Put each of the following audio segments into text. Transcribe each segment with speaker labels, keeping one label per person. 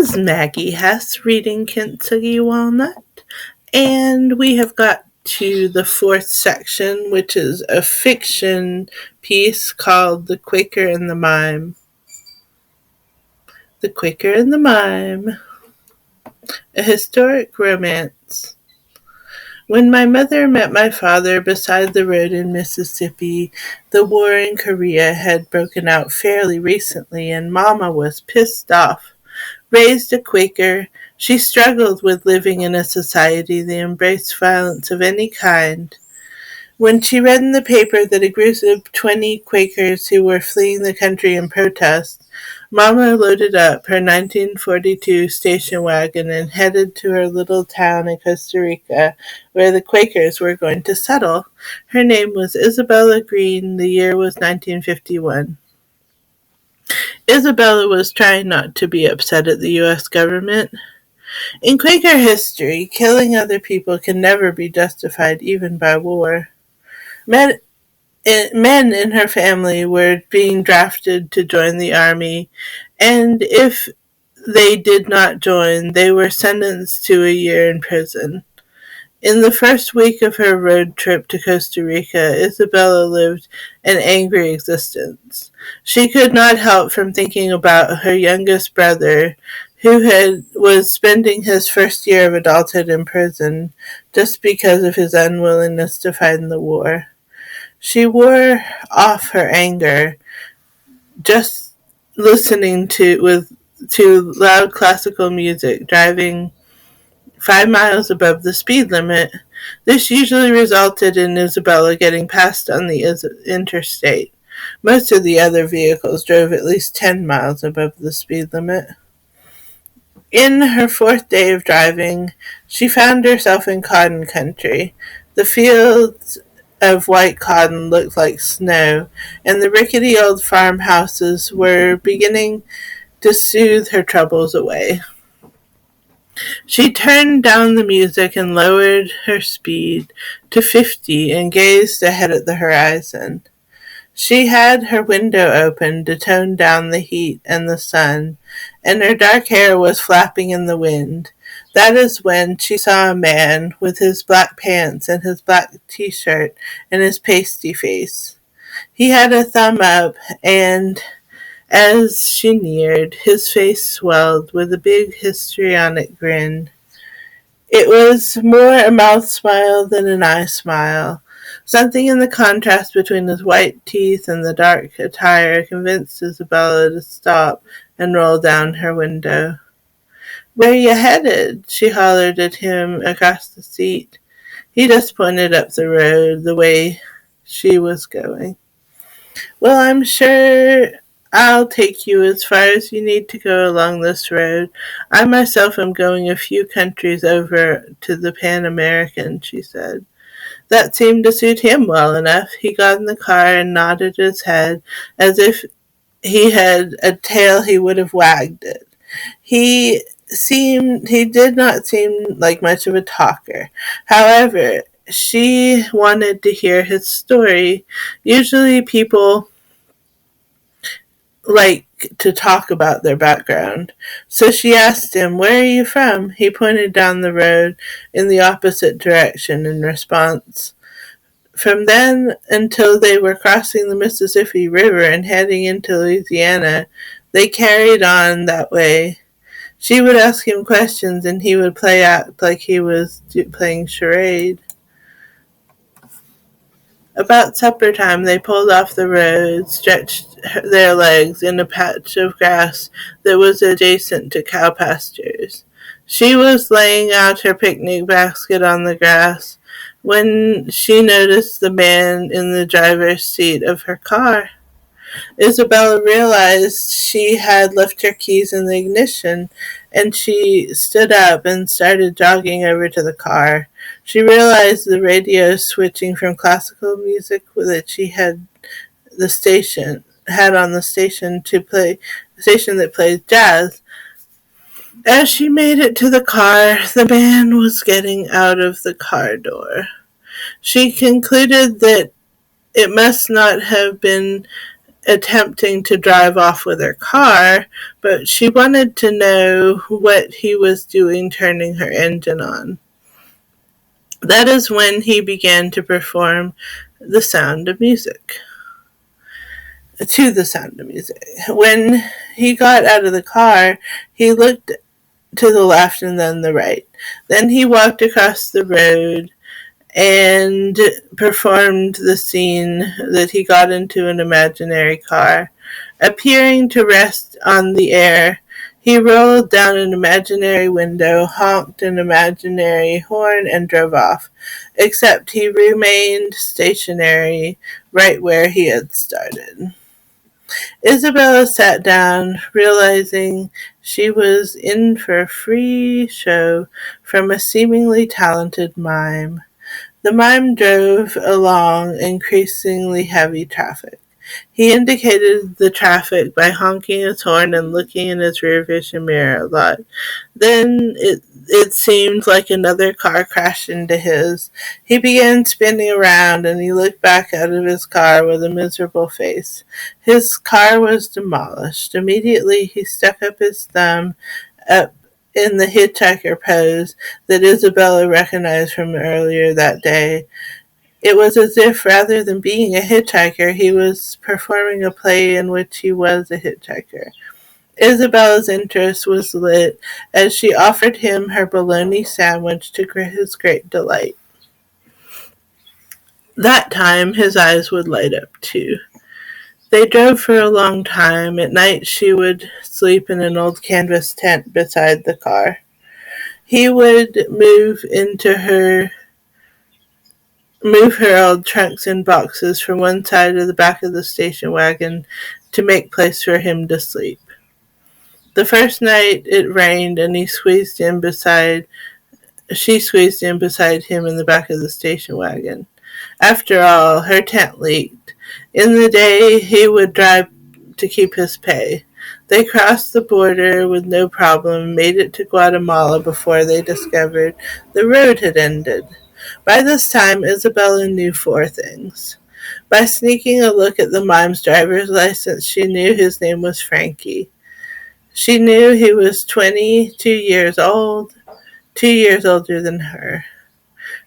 Speaker 1: is Maggie Hess reading Kintsugi Walnut, and we have got to the fourth section, which is a fiction piece called The Quaker and the Mime. The Quaker and the Mime, a historic romance. When my mother met my father beside the road in Mississippi, the war in Korea had broken out fairly recently, and Mama was pissed off. Raised a Quaker, she struggled with living in a society that embraced violence of any kind. When she read in the paper that a group of 20 Quakers who were fleeing the country in protest, Mama loaded up her 1942 station wagon and headed to her little town in Costa Rica where the Quakers were going to settle. Her name was Isabella Green. The year was 1951. Isabella was trying not to be upset at the U.S. government. In Quaker history, killing other people can never be justified even by war. Men in her family were being drafted to join the army, and if they did not join, they were sentenced to a year in prison. In the first week of her road trip to Costa Rica, Isabella lived an angry existence. She could not help from thinking about her youngest brother, who was spending his first year of adulthood in prison just because of his unwillingness to fight in the war. She wore off her anger just listening to loud classical music, driving 5 miles above the speed limit. This usually resulted in Isabella getting passed on the interstate. Most of the other vehicles drove at least 10 miles above the speed limit. In her fourth day of driving, she found herself in cotton country. The fields of white cotton looked like snow, and the rickety old farmhouses were beginning to soothe her troubles away. She turned down the music and lowered her speed to 50 and gazed ahead at the horizon. She had her window open to tone down the heat and the sun, and her dark hair was flapping in the wind. That is when she saw a man with his black pants and his black t-shirt and his pasty face. He had a thumb up, and as she neared, his face swelled with a big histrionic grin. It was more a mouth smile than an eye smile. Something in the contrast between his white teeth and the dark attire convinced Isabella to stop and roll down her window. "Where you headed?" she hollered at him across the seat. He just pointed up the road, the way she was going. "Well, I'm sure I'll take you as far as you need to go along this road. I myself am going a few countries over to the Pan American," she said. That seemed to suit him well enough. He got in the car and nodded his head as if he had a tail he would have wagged it. He did not seem like much of a talker. However, she wanted to hear his story. Usually people like to talk about their background. So she asked him, "Where are you from?" He pointed down the road in the opposite direction in response. From then until they were crossing the Mississippi River and heading into Louisiana, they carried on that way. She would ask him questions and he would play act like he was playing charade. About supper time, they pulled off the road, stretched their legs in a patch of grass that was adjacent to cow pastures. She was laying out her picnic basket on the grass when she noticed the man in the driver's seat of her car. Isabella realized she had left her keys in the ignition, and she stood up and started jogging over to the car. She realized the radio switching from classical music that she had on the station to play the station that plays jazz. As she made it to the car, the man was getting out of the car door. She concluded that it must not have been attempting to drive off with her car, but she wanted to know what he was doing turning her engine on. That is when he began to perform the sound of music. To the sound of music. When he got out of the car, he looked to the left and then the right. Then he walked across the road and performed the scene that he got into an imaginary car. Appearing to rest on the air, he rolled down an imaginary window, honked an imaginary horn, and drove off, except he remained stationary right where he had started. Isabella sat down, realizing she was in for a free show from a seemingly talented mime. The mime drove along increasingly heavy traffic. He indicated the traffic by honking his horn and looking in his rear vision mirror a lot. Then it seemed like another car crashed into his. He began spinning around and he looked back out of his car with a miserable face. His car was demolished. Immediately he stuck up his thumb up in the hitchhiker pose that Isabella recognized from earlier that day. It was as if, rather than being a hitchhiker, he was performing a play in which he was a hitchhiker. Isabella's interest was lit as she offered him her bologna sandwich to his great delight. That time his eyes would light up too. They drove for a long time. At night she would sleep in an old canvas tent beside the car. He would move her old trunks and boxes from one side of the back of the station wagon to make place for him to sleep. The first night it rained and she squeezed in beside him in the back of the station wagon. After all, her tent leaked. In the day he would drive to keep his pay. They crossed the border with no problem and made it to Guatemala before they discovered the road had ended. By this time, Isabella knew 4 things. By sneaking a look at the mime's driver's license, she knew his name was Frankie. She knew he was 22 years old, 2 years older than her.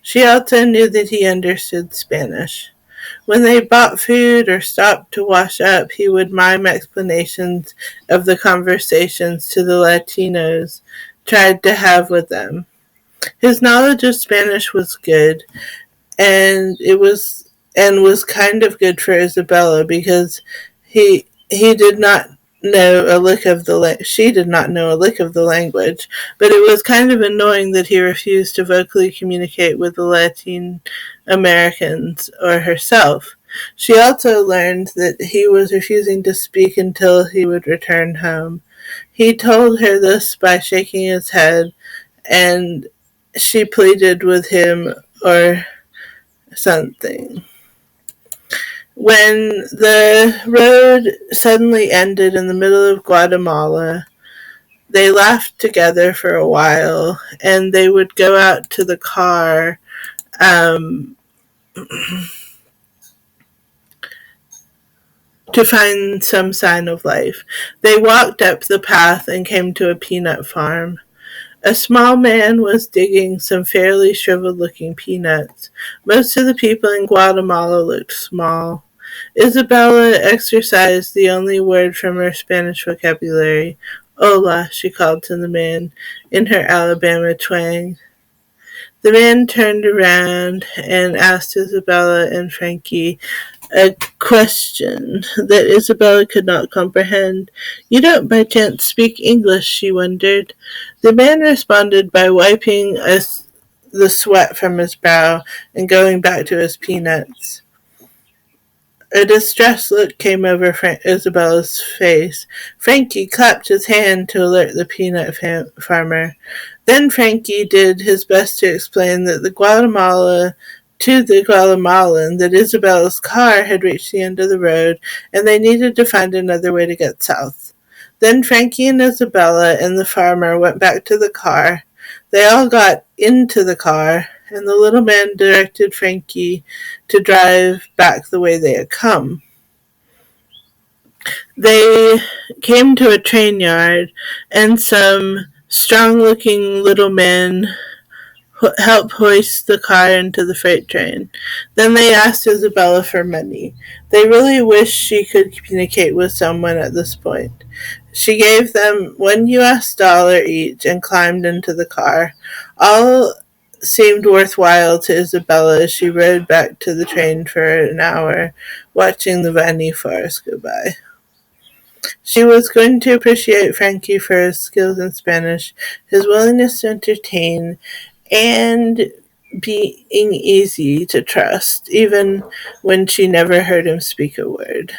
Speaker 1: She also knew that he understood Spanish. When they bought food or stopped to wash up, he would mime explanations of the conversations to the Latinos tried to have with them. His knowledge of Spanish was good, and was kind of good for Isabella because he did not know a lick of the she did not know a lick of the language, but it was kind of annoying that he refused to vocally communicate with the Latin Americans or herself. She also learned that he was refusing to speak until he would return home. He told her this by shaking his head, and she pleaded with him or something. When the road suddenly ended in the middle of Guatemala, they laughed together for a while, and they would go out to the car to find some sign of life. They walked up the path and came to a peanut farm. A small man was digging some fairly shriveled-looking peanuts. Most of the people in Guatemala looked small. Isabella exercised the only word from her Spanish vocabulary. Hola, she called to the man in her Alabama twang. The man turned around and asked Isabella and Frankie a question that Isabella could not comprehend. "You don't by chance speak English?" she wondered. The man responded by wiping the sweat from his brow and going back to his peanuts. A distressed look came over Isabella's face. Frankie clapped his hand to alert the peanut farmer. Then Frankie did his best to explain to the Guatemalan that Isabella's car had reached the end of the road and they needed to find another way to get south. Then Frankie and Isabella and the farmer went back to the car. They all got into the car, and the little man directed Frankie to drive back the way they had come. They came to a train yard, and some strong-looking little men helped hoist the car into the freight train. Then they asked Isabella for money. They really wished she could communicate with someone at this point. She gave them $1 each and climbed into the car. All seemed worthwhile to Isabella as she rode back to the train for an hour, watching the viney forest go by. She was going to appreciate Frankie for his skills in Spanish, his willingness to entertain, and being easy to trust, even when she never heard him speak a word.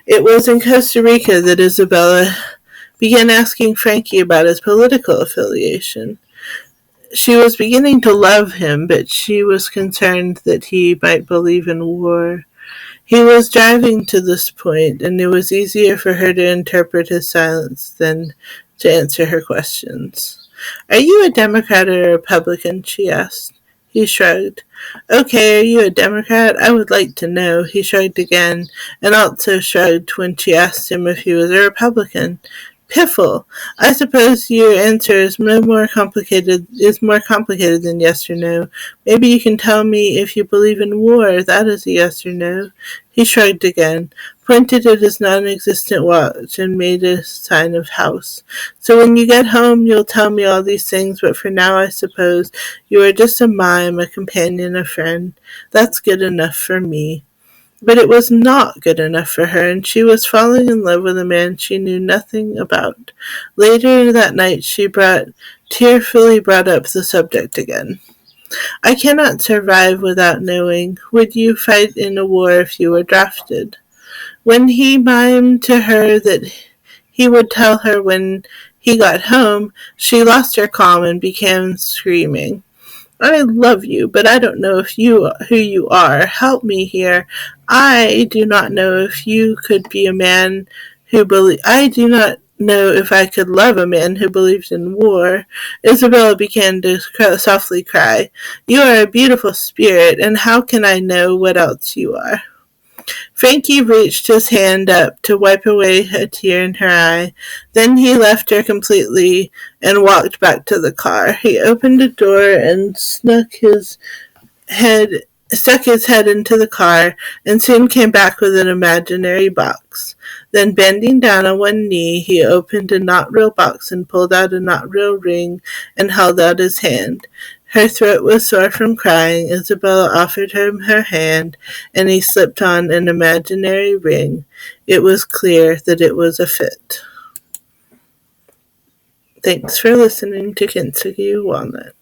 Speaker 1: It was in Costa Rica that Isabella began asking Frankie about his political affiliation. She was beginning to love him, but she was concerned that he might believe in war. He was driving to this point, and it was easier for her to interpret his silence than to answer her questions. "Are you a Democrat or a Republican?" she asked. He shrugged. "Okay, are you a Democrat? I would like to know." He shrugged again, and also shrugged when she asked him if he was a Republican. "Piffle! I suppose your answer is more complicated than yes or no. Maybe you can tell me if you believe in war. That is a yes or no." He shrugged again, pointed at his non-existent watch, and made a sign of house. "So when you get home, you'll tell me all these things, but for now I suppose you are just a mime, a companion, a friend. That's good enough for me." But it was not good enough for her, and she was falling in love with a man she knew nothing about. Later that night she tearfully brought up the subject again. "I cannot survive without knowing. Would you fight in a war if you were drafted?" When he mimed to her that he would tell her when he got home, she lost her calm and began screaming. "I love you, but I don't know who you are. Help me here. I do not know if you could be a man I do not know if I could love a man who believes in war." Isabella began to softly cry. "You are a beautiful spirit, and how can I know what else you are?" Frankie reached his hand up to wipe away a tear in her eye. Then he left her completely and walked back to the car. He opened a door and head stuck his head into the car and soon came back with an imaginary box. Then bending down on one knee, he opened a not-real box and pulled out a not-real ring and held out his hand. Her throat was sore from crying. Isabella offered him her hand, and he slipped on an imaginary ring. It was clear that it was a fit. Thanks for listening to Kintsugi Walnut.